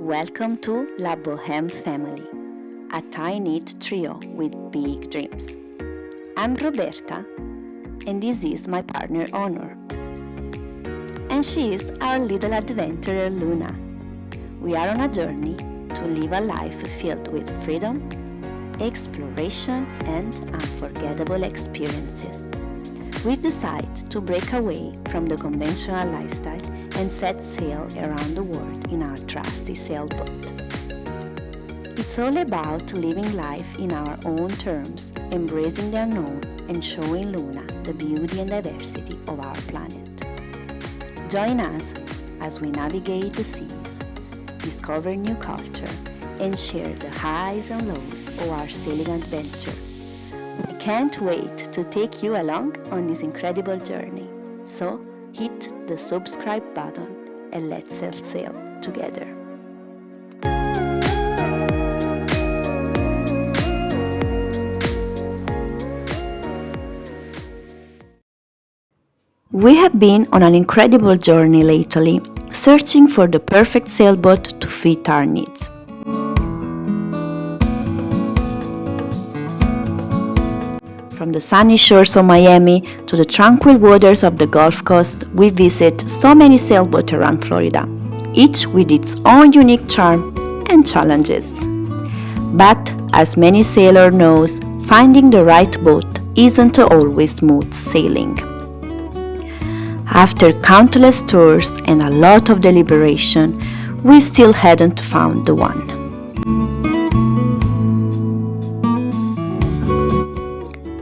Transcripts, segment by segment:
Welcome to La Boheme family, a tight-knit trio with big dreams. I'm Roberta, and this is my partner Honor. And she is our little adventurer Luna. We are on a journey to live a life filled with freedom, exploration, and unforgettable experiences. We decide to break away from the conventional lifestyle and set sail around the world in our trusty sailboat. It's all about living life in our own terms, embracing the unknown, and showing Luna the beauty and diversity of our planet. Join us as we navigate the seas, discover new culture, and share the highs and lows of our sailing adventure. We can't wait to take you along on this incredible journey. So hit the subscribe button and let's set sail together. We have been on an incredible journey lately, searching for the perfect sailboat to fit our needs. From the sunny shores of Miami to the tranquil waters of the Gulf Coast, we visit so many sailboats around Florida, each with its own unique charm and challenges. But as many sailors know, finding the right boat isn't always smooth sailing. After countless tours and a lot of deliberation, we still hadn't found the one.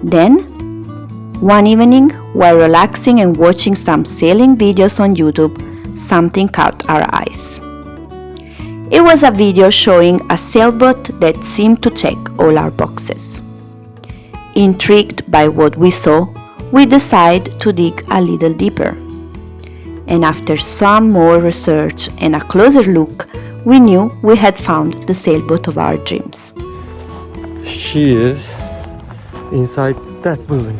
Then, one evening, while relaxing and watching some sailing videos on YouTube, something caught our eyes. It was a video showing a sailboat that seemed to check all our boxes. Intrigued by what we saw, we decided to dig a little deeper. And after some more research and a closer look, we knew we had found the sailboat of our dreams. She is inside that building.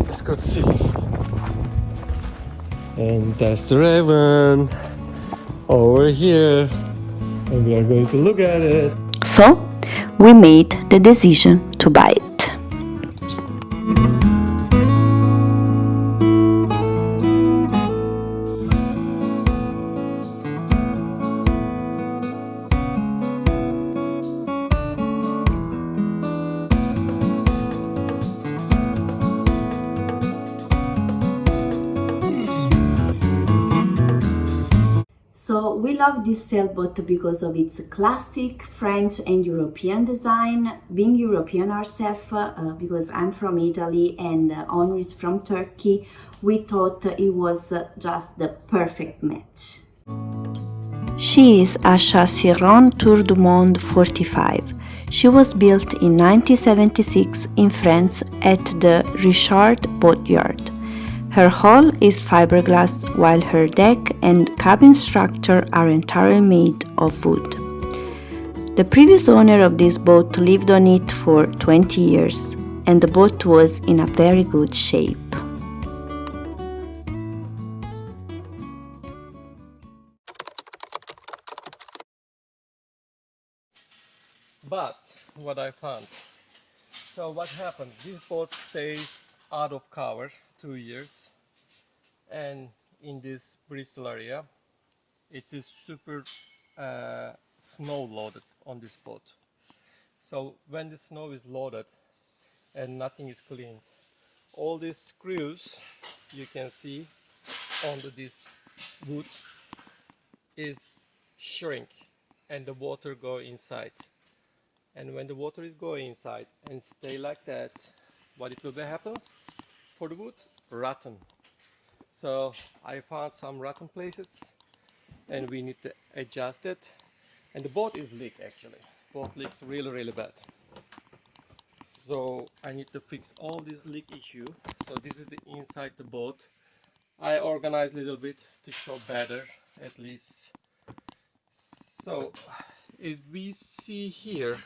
Let's go to see. And that's the Raven over here. And we are going to look at it. So, we made the decision to buy it. So we love this sailboat because of its classic French and European design. Being European ourselves, because I'm from Italy and Honor is from Turkey, we thought it was just the perfect match. She is a Chasseron Tour du Monde 45. She was built in 1976 in France at the Richard Boatyard. Her hull is fiberglass, while her deck and cabin structure are entirely made of wood. The previous owner of this boat lived on it for 20 years, and the boat was in a very good shape. But what I found. So what happened? This boat stays out of cover 2 years, and in this Bristol area it is super snow loaded on this boat. So when the snow is loaded and nothing is clean, all these screws you can see onto this wood is shrink and the water go inside. And when the water is going inside and stay like that, what it will be happens for the wood? Rotten. So I found some rotten places and we need to adjust it. And the boat is leak actually. Boat leaks really bad. So I need to fix all this leak issue. So this is the inside the boat. I organized a little bit to show better at least. So if we see here,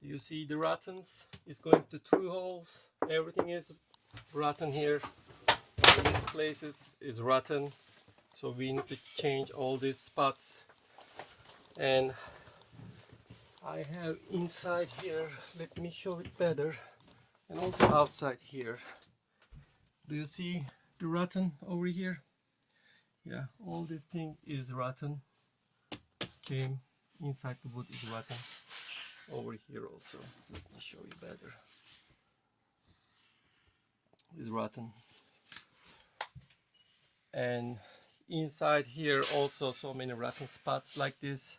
you see the rottens is going to through holes. Everything is rotten here. In these places is rotten. So we need to change all these spots. And I have inside here, let me show it better, and also outside here. Do you see the rotten over here? Yeah, all this thing is rotten. Okay, inside the wood is rotten. Over here also, let me show you better. It's rotten. And inside here also so many rotten spots like this.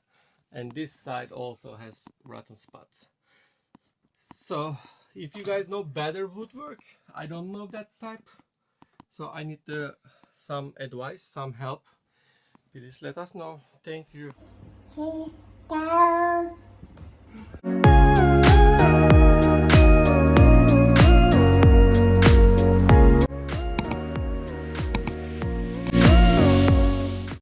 And this side also has rotten spots. So if you guys know better woodwork, I don't know that type, so I need some advice, some help. Please let us know. Thank you. Sit down.